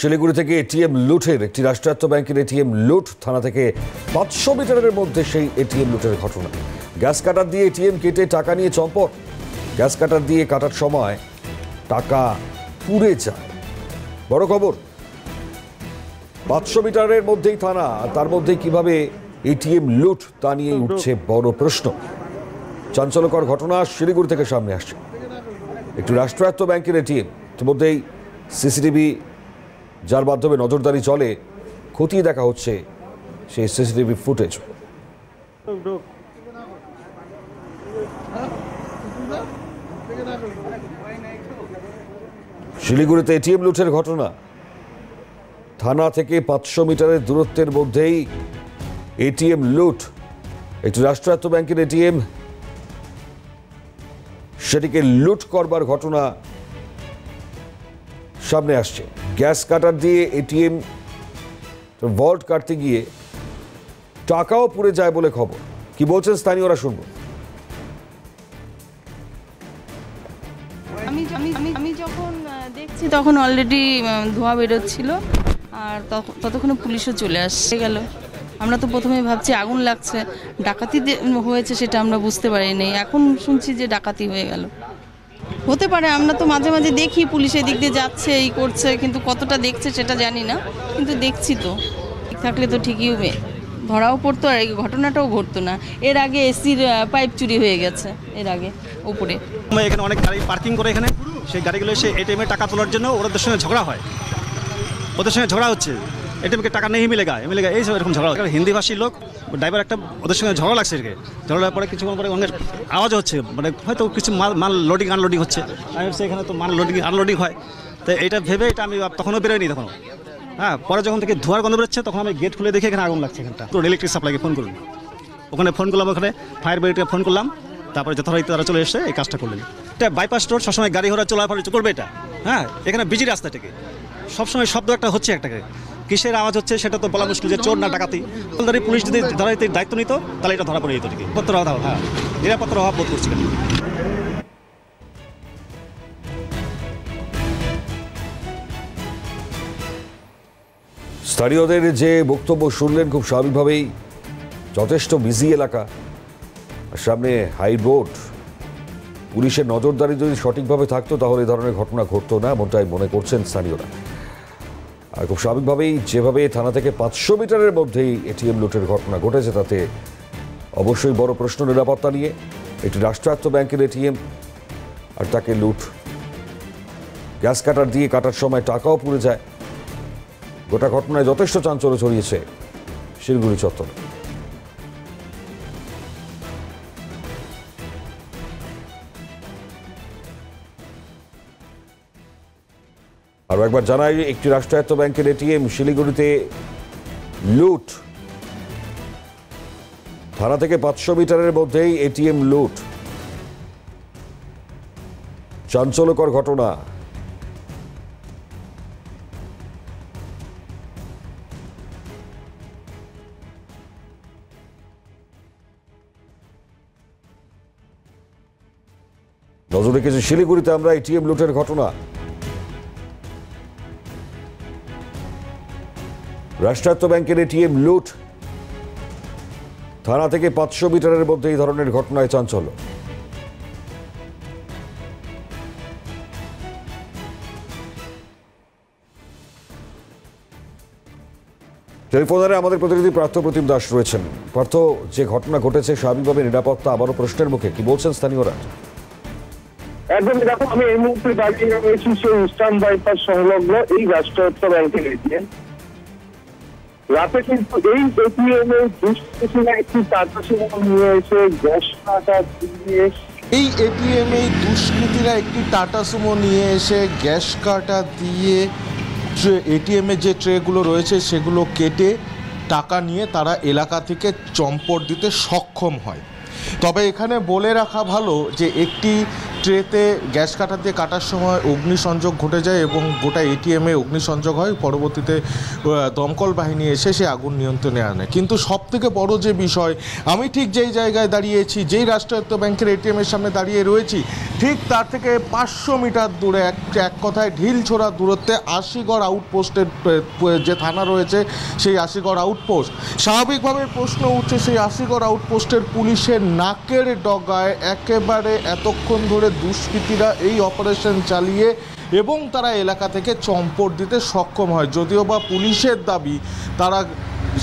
শিলিগুড়ি থেকে এটিএম লুটের একটি রাষ্ট্রায়ত্ত ব্যাংকের এটিএম লুট, থানা থেকে 500 মিটারের মধ্যে সেই এটিএম লুটের ঘটনা। গ্যাস কাটার দিয়ে এটিএম কেটে টাকা নিয়ে চম্পট। গ্যাস কাটার দিয়ে কাটার সময় টাকা পুড়ে যায়। বড় খবর, 500 মিটারের মধ্যেই থানা, আর তার মধ্যেই কিভাবে এটিএম লুট তা নিয়ে উঠছে বড় প্রশ্ন। চাঞ্চল্যকর ঘটনা শিলিগুড়ি থেকে সামনে আসছে। একটি রাষ্ট্রায়ত্ত ব্যাংকের এটিএম, ইতিমধ্যেই সিসিটিভি যার মাধ্যমে নজরদারি চলে, খতিয়ে দেখা হচ্ছে সেই সিসিটিভি ফুটেজ। শিলিগুড়িতে এটিএম লুটের ঘটনা, থানা থেকে 500 মিটারের দূরত্বের মধ্যেই এটিএম লুট। একটি রাষ্ট্রায়ত্ত ব্যাংকের এটিএম, সেটিকে লুট করবার ঘটনা সামনে আসছে। গ্যাস কাটার দিয়ে এটিএম ভল্ট কাটতে গিয়ে টাকাও পুড়ে যায় বলে খবর। কি বলছেন স্থানীয়রা, শুনবো। আমি যখন দেখছি তখন অলরেডি ধোঁয়া বেরোচ্ছিল, আর ততক্ষণে পুলিশও চলে আসছে গেল। আমরা তো প্রথমে ভাবছি আগুন লাগছে, ডাকাতি হয়েছে সেটা আমরা বুঝতে পারিনি। এখন শুনছি যে ডাকাতি হয়ে গেল। হতে পারে, আমরা তো মাঝে মাঝে দেখি পুলিশ এদিক দিয়ে যাচ্ছে, এই করছে, কিন্তু কতটা দেখছে সেটা জানি না, কিন্তু দেখছি তো। ঠিক থাকলে তো ঠিকই হবে, ধরাও পড়তো আর এই ঘটনাটাও ঘটতো না। এর আগে এসির পাইপ চুরি হয়ে গেছে, এর আগে উপরে। এখানে অনেক গাড়ি পার্কিং করে, এখানে সেই গাড়িগুলো এসে এটিএমে টাকা তোলার জন্য ওদের সঙ্গে ঝগড়া হয়, ওদের সঙ্গে ঝগড়া হচ্ছে, এটিএমকে টাকা নেই মিলেগা এই সব এরকম ঝগড়া। হিন্দিভাষী লোক ড্রাইভার একটা, ওদের সঙ্গে ঝগড়া লাগছে। ঝগড়া হওয়ার পরে কিছুক্ষণ পরে অনেক আওয়াজ হচ্ছে, মানে হয়তো কিছু মাল লোডিং আনলোডিং হচ্ছে। আমি ভাবছি এখানে তো মাল লোডিং আনলোডিং হয়, তো এইটা ভেবে এটা আমি তখনও বেরোয়নি তখনও। হ্যাঁ, পরে যখন থেকে ধোঁয়ার গন্ধ বেরোচ্ছে তখন আমি গেট খুলে দেখি এখানে আগুন লাগছে। এখানটা তো ইলেকট্রিক সাপ্লাইকে ফোন করলাম, ওখানে ফোন করলাম, ওখানে ফায়ার ব্রিগেডকে ফোন করলাম, তারপরে যথারীতি তারা চলে এসে এই কাজটা করলেন। এটা বাইপাস রোড, সবসময় গাড়ি ঘোড়া চলাফেরা করবে এটা। হ্যাঁ, এখানে বিজি রাস্তা থেকে সবসময় শব্দ একটা হচ্ছে, একটাকে কিসের আওয়াজ হচ্ছে সেটা তো বলা মুশকিল, যে চোর না ডাকাতি। পুলিশ যদি ধরাইতে দায়িত্ব নিত তাহলে এটা ধরা পড়ে যেত। নিরাপত্তার অভাব, হ্যাঁ, নিরাপত্তার অভাব বোধ করছি। স্থানীয়দের যে বক্তব্য শুনলেন, খুব স্বাভাবিকভাবেই যথেষ্ট বিজি এলাকা, সামনে হাই রোড, পুলিশের নজরদারি যদি সঠিকভাবে থাকতো তাহলে এই ধরনের ঘটনা ঘটতো না, এমনটাই মনে করছেন স্থানীয়রা। আর খুব স্বাভাবিকভাবেই যেভাবে থানা থেকে 500 মিটারের মধ্যেই এটিএম লুটের ঘটনা ঘটেছে, তাতে অবশ্যই বড় প্রশ্ন নিরাপত্তা নিয়ে। একটি রাষ্ট্রায়ত্ত ব্যাংকের এটিএম, আর তাকে লুট। গ্যাস কাটার দিয়ে কাটার সময় টাকাও পুড়ে যায়। গোটা ঘটনায় যথেষ্ট চাঞ্চল্য ছড়িয়েছে শিলিগুড়ি চত্বরে। আরো একবার জানাই, একটি রাষ্ট্রায়ত্ত ব্যাংকের এটিএম শিলিগুড়িতে লুট, থানা থেকে 500 মিটারের মধ্যেই এটিএম লুট। চাঞ্চল্যকর ঘটনা। নজর রেখেছি শিলিগুড়িতে আমরা এটিএম লুটের ঘটনা। রাষ্ট্রায়ত্ত ব্যাংকের এটিএম লুট, থানা থেকে 500 মিটারের মধ্যে এই ধরনের ঘটনায় চাঞ্চল্য। টেলিফোনে আমাদের প্রতিনিধি পার্থ প্রতিম দাস রয়েছেন। পার্থ, যে ঘটনা ঘটেছে স্বাভাবিকভাবে নিরাপত্তা আবারও প্রশ্নের মুখে, কি বলছেন স্থানীয়রা? একদম, দেখো, আমি এই মুহূর্তে দাঁড়িয়ে রয়েছি সেই ইস্টার্ন বাইপাস সংলগ্ন এই রাষ্ট্রায়ত্ত ব্যাংকের এটিএম। রাতে কিন্তু এই এটিএম এ দুষ্কৃতীরা একটি টাটা সুমো নিয়ে এসে গ্যাস কাটা দিয়ে এই এটিএম এ দুষ্কৃতীরা একটি টাটা সুমো নিয়ে এসে গ্যাস কাটা দিয়ে এটিএম এ যে ট্রেগুলো রয়েছে সেগুলো কেটে টাকা নিয়ে তারা এলাকা থেকে চম্পট দিতে সক্ষম হয়। তবে এখানে বলে রাখা ভালো যে একটি ট্রেতে গ্যাস কাটার দিয়ে কাটার সময় অগ্নিসংযোগ ঘটে যায় এবং গোটা এটিএমে অগ্নিসংযোগ হয়। পরবর্তীতে দমকল বাহিনী এসে সে আগুন নিয়ন্ত্রণে আনে। কিন্তু সবথেকে বড় যে বিষয়, আমি ঠিক যেই জায়গায় দাঁড়িয়েছি, যেই রাষ্ট্রায়ত্ত ব্যাংকের এটিএমের সামনে দাঁড়িয়ে রয়েছি, ঠিক তার থেকে 500 মিটার দূরে এক কথায় ঢিল ছোড়া দূরত্বে আশিগড় আউটপোস্টের যে থানা রয়েছে, সেই আশিগড় আউটপোস্ট। স্বাভাবিকভাবে প্রশ্ন উঠছে, সেই আশিগড় আউটপোস্টের পুলিশের নাকের ডগায় একেবারে এতক্ষণ ধরে দুষ্কৃতীরা এই অপারেশন চালিয়ে এবং তারা এলাকা থেকে চম্পট দিতে সক্ষম হয়। যদিও বা পুলিশের দাবি তারা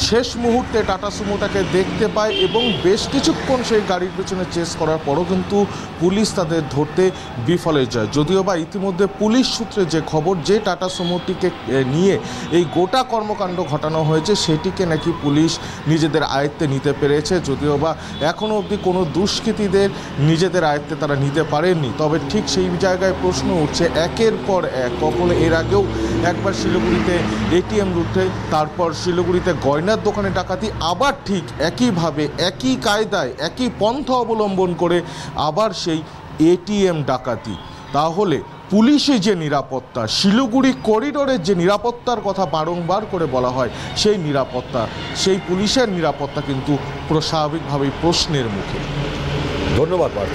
শেষ মুহূর্তে টাটা সুমোটাকে দেখতে পায় এবং বেশ কিছুক্ষণ সেই গাড়ির পেছনে চেস করার পরও কিন্তু পুলিশ তাদের ধরতে বিফলে যায়। যদিও বা ইতিমধ্যে পুলিশ সূত্রে যে খবর, যে টাটা সুমোটিকে নিয়ে এই গোটা কর্মকাণ্ড ঘটানো হয়েছে সেটিকে নাকি পুলিশ নিজেদের আয়ত্তে নিতে পেরেছে। যদিও বা এখনও অবধি কোনো দুষ্কৃতীদের নিজেদের আয়ত্তে তারা নিতে পারেননি। তবে ঠিক সেই জায়গায় প্রশ্ন উঠছে, একের পর এক, কখনো এর আগেও একবার শিলিগুড়িতে এটিএম লুটে, তারপর শিলিগুড়িতে গয়নার দোকানে ডাকাতি, আবার ঠিক একইভাবে একই কায়দায় একই পন্থা অবলম্বন করে আবার সেই এটিএম ডাকাতি। তাহলে পুলিশের যে নিরাপত্তা, শিলিগুড়ি করিডোরের যে নিরাপত্তার কথা বারংবার করে বলা হয়, সেই নিরাপত্তা, সেই পুলিশের নিরাপত্তা কিন্তু স্বাভাবিকভাবেই প্রশ্নের মুখে। ধন্যবাদ পার্থ।